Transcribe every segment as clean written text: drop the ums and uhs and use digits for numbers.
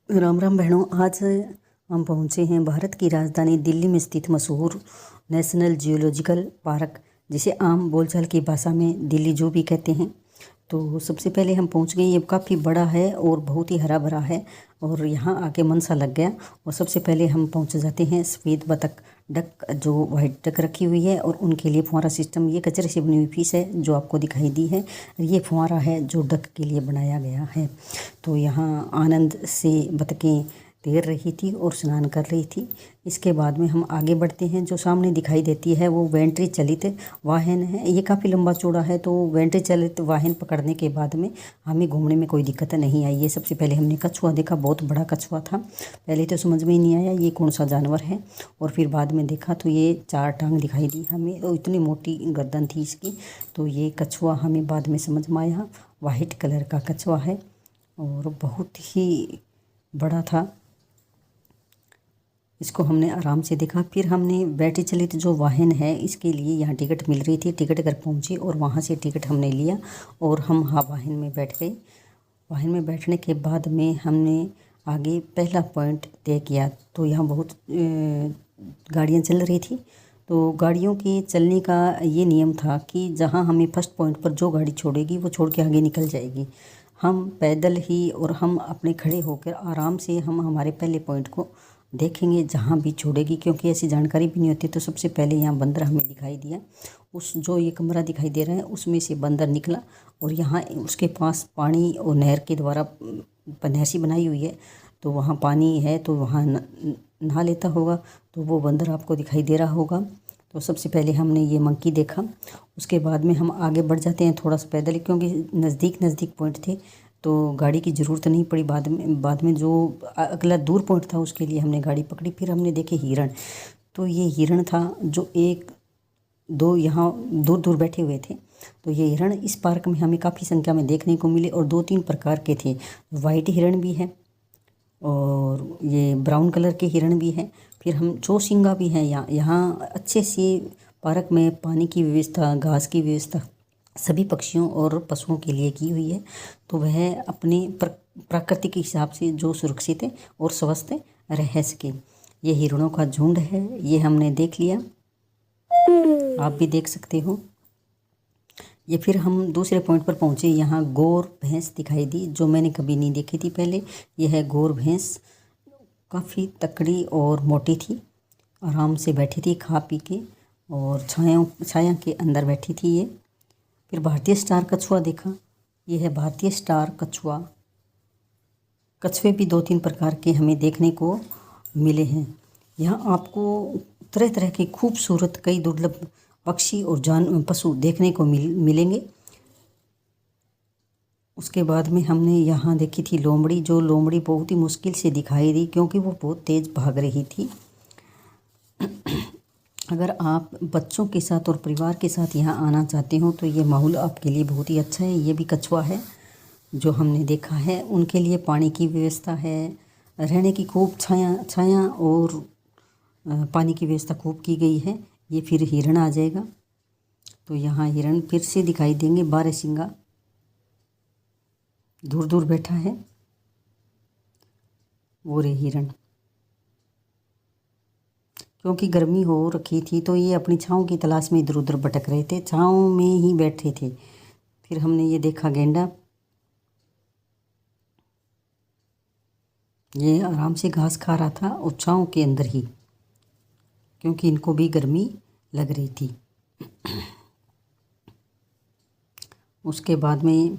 राम राम बहनों। आज हम पहुंचे हैं भारत की राजधानी दिल्ली में स्थित मशहूर नेशनल जियोलॉजिकल पार्क, जिसे आम बोलचाल की भाषा में दिल्ली जू भी कहते हैं। तो सबसे पहले हम पहुंच गए। ये काफ़ी बड़ा है और बहुत ही हरा भरा है और यहाँ आके मन सा लग गया। और सबसे पहले हम पहुंच जाते हैं सफ़ेद बतख डक, जो वाइट डक रखी हुई है, और उनके लिए फुहारा सिस्टम। ये कचरे से बनी हुई फिश है जो आपको दिखाई दी है। ये फुहारा है जो डक के लिए बनाया गया है। तो यहाँ आनंद से बतखें तैर रही थी और स्नान कर रही थी। इसके बाद में हम आगे बढ़ते हैं। जो सामने दिखाई देती है वो बैटरी चलित वाहन है। ये काफ़ी लंबा चौड़ा है, तो बैटरी चलित वाहन पकड़ने के बाद में हमें घूमने में कोई दिक्कत नहीं आई है। सबसे पहले हमने कछुआ देखा, बहुत बड़ा कछुआ था। पहले तो समझ में ही नहीं आया ये कौन सा जानवर है, और फिर बाद में देखा तो ये 4 टांग दिखाई दी हमें, और इतनी मोटी गर्दन थी इसकी। तो ये कछुआ हमें बाद में समझ में आया, वाइट कलर का कछुआ है और बहुत ही बड़ा था। इसको हमने आराम से देखा। फिर हमने बैटरी चलित जो वाहन है इसके लिए यहाँ टिकट मिल रही थी। टिकट घर पहुँचे और वहाँ से टिकट हमने लिया और हम वाहन में बैठ गए। वाहन में बैठने के बाद में हमने आगे पहला पॉइंट तय किया। तो यहाँ बहुत गाड़ियाँ चल रही थी। तो गाड़ियों के चलने का ये नियम था कि जहाँ हमें फर्स्ट पॉइंट पर जो गाड़ी छोड़ेगी वो छोड़ के आगे निकल जाएगी। हम पैदल ही और हम अपने खड़े होकर आराम से हम हमारे पहले पॉइंट को देखेंगे जहाँ भी छोड़ेगी, क्योंकि ऐसी जानकारी भी नहीं होती। तो सबसे पहले यहाँ बंदर हमें दिखाई दिया। उस जो ये कमरा दिखाई दे रहा है उसमें से बंदर निकला और यहाँ उसके पास पानी और नहर के द्वारा नहर सी बनाई हुई है, तो वहाँ पानी है, तो वहाँ नहा लेता होगा। तो वो बंदर आपको दिखाई दे रहा होगा। तो सबसे पहले हमने ये मंकी देखा। उसके बाद में हम आगे बढ़ जाते हैं थोड़ा सा पैदल, क्योंकि नज़दीक पॉइंट थे तो गाड़ी की ज़रूरत नहीं पड़ी। बाद में जो अगला दूर पॉइंट था उसके लिए हमने गाड़ी पकड़ी। फिर हमने देखे हिरण। तो ये हिरण था जो 1-2 यहाँ दूर दूर बैठे हुए थे। तो ये हिरण इस पार्क में हमें काफ़ी संख्या में देखने को मिले और 2-3 प्रकार के थे। वाइट हिरण भी है और ये ब्राउन कलर के हिरण भी हैं। फिर हम चौसिंगा भी हैं। यहाँ अच्छे से पार्क में पानी की व्यवस्था, घास की व्यवस्था सभी पक्षियों और पशुओं के लिए की हुई है। तो वह अपने प्राकृतिक हिसाब से जो सुरक्षित है और स्वस्थ रह सके। ये हिरणों का झुंड है, ये हमने देख लिया, आप भी देख सकते हो। ये फिर हम दूसरे पॉइंट पर पहुँचे। यहाँ गौर भैंस दिखाई दी जो मैंने कभी नहीं देखी थी पहले। यह है गौर भैंस, काफ़ी तकड़ी और मोटी थी, आराम से बैठी थी खा पी के, और छाया के अंदर बैठी थी ये। फिर भारतीय स्टार कछुआ देखा। ये है भारतीय स्टार कछुआ। कछुए भी 2-3 प्रकार के हमें देखने को मिले हैं। यहाँ आपको तरह तरह के खूबसूरत कई दुर्लभ पक्षी और पशु देखने को मिलेंगे। उसके बाद में हमने यहाँ देखी थी लोमड़ी। जो लोमड़ी बहुत ही मुश्किल से दिखाई दी क्योंकि वो बहुत तेज़ भाग रही थी। अगर आप बच्चों के साथ और परिवार के साथ यहाँ आना चाहते हो तो ये माहौल आपके लिए बहुत ही अच्छा है। ये भी कछुआ है जो हमने देखा है। उनके लिए पानी की व्यवस्था है, रहने की खूब छाया और पानी की व्यवस्था खूब की गई है। ये फिर हिरण आ जाएगा। तो यहाँ हिरण फिर से दिखाई देंगे। बारहसिंगा दूर दूर बैठा है, वो रे हिरण। क्योंकि गर्मी हो रखी थी तो ये अपनी छाँव की तलाश में इधर उधर भटक रहे थे, छाँव में ही बैठे थे। फिर हमने ये देखा गेंडा। ये आराम से घास खा रहा था और छाँव के अंदर ही, क्योंकि इनको भी गर्मी लग रही थी। उसके बाद में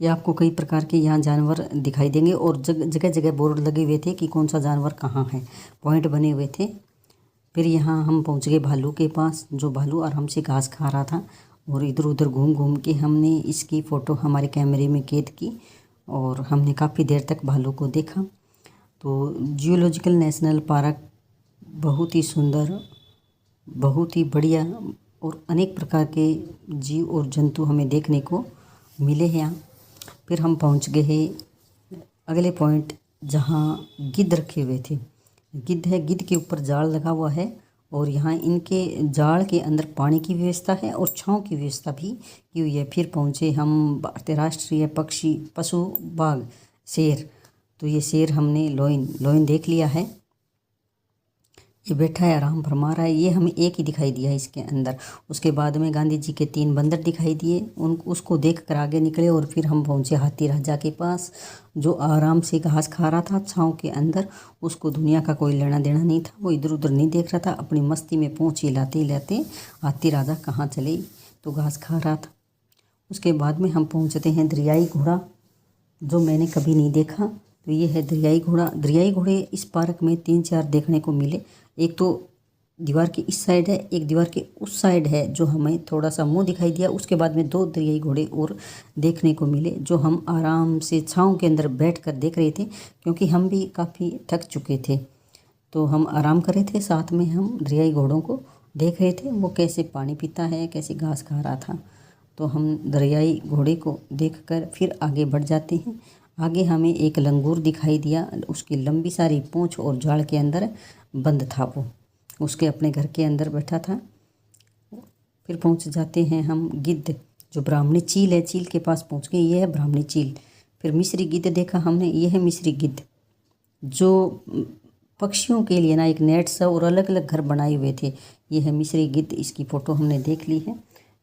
ये आपको कई प्रकार के यहाँ जानवर दिखाई देंगे और जगह जगह बोर्ड लगे हुए थे कि कौन सा जानवर कहाँ है, पॉइंट बने हुए थे। फिर यहाँ हम पहुँच गए भालू के पास। जो भालू आराम से घास खा रहा था और इधर उधर घूम घूम के हमने इसकी फ़ोटो हमारे कैमरे में कैद की और हमने काफ़ी देर तक भालू को देखा। तो जियोलॉजिकल नेशनल पार्क बहुत ही सुंदर, बहुत ही बढ़िया और अनेक प्रकार के जीव और जंतु हमें देखने को मिले हैं यहाँ। फिर हम पहुँच गए हैं अगले पॉइंट जहाँ गिद्ध रखे हुए थे। गिद्ध है, गिद्ध के ऊपर जाल लगा हुआ है और यहाँ इनके जाल के अंदर पानी की व्यवस्था है और छाँव की व्यवस्था भी की हुई है। फिर पहुँचे हम भारतीय राष्ट्रीय पशु बाग शेर। तो ये शेर हमने लोइन देख लिया है। ये बैठा है, आराम फरमा रहा है। ये हमें एक ही दिखाई दिया है इसके अंदर। उसके बाद में गांधी जी के 3 बंदर दिखाई दिए। उसको देख कर आगे निकले और फिर हम पहुंचे हाथी राजा के पास, जो आराम से घास खा रहा था छाँव के अंदर। उसको दुनिया का कोई लेना देना नहीं था, वो इधर उधर नहीं देख रहा था। अपनी मस्ती में पूंछ हिलाते हिलाते हाथी राजा कहाँ चले, तो घास खा रहा था। उसके बाद में हम पहुँचते हैं दरियाई घोड़ा, जो मैंने कभी नहीं देखा। तो ये है दरियाई घोड़ा। दरियाई घोड़े इस पार्क में 3-4 देखने को मिले। एक तो दीवार की इस साइड है, एक दीवार के उस साइड है, जो हमें थोड़ा सा मुंह दिखाई दिया। उसके बाद में 2 दरियाई घोड़े और देखने को मिले, जो हम आराम से छाँव के अंदर बैठकर देख रहे थे, क्योंकि हम भी काफ़ी थक चुके थे। तो हम आराम कर रहे थे, साथ में हम दरियाई घोड़ों को देख रहे थे, वो कैसे पानी पीता है, कैसे घास खा रहा था। तो हम दरियाई घोड़े को देखकर फिर आगे बढ़ जाते हैं। आगे हमें एक लंगूर दिखाई दिया, उसकी लंबी सारी पूँछ और जाल के अंदर बंद था। वो उसके अपने घर के अंदर बैठा था। फिर पहुंच जाते हैं हम गिद्ध, जो ब्राह्मणी चील है, चील के पास पहुंच गए। ये है ब्राह्मणी चील। फिर मिस्री गिद्ध देखा हमने, ये है मिस्री गिद्ध, जो पक्षियों के लिए ना एक नेट सा और अलग अलग घर बनाए हुए थे। ये है मिस्री गिद्ध, इसकी फ़ोटो हमने देख ली है।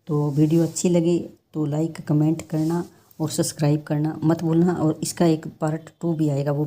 तो वीडियो अच्छी लगे तो लाइक कमेंट करना और सब्सक्राइब करना मत भूलना। और इसका एक पार्ट 2 भी आएगा, वो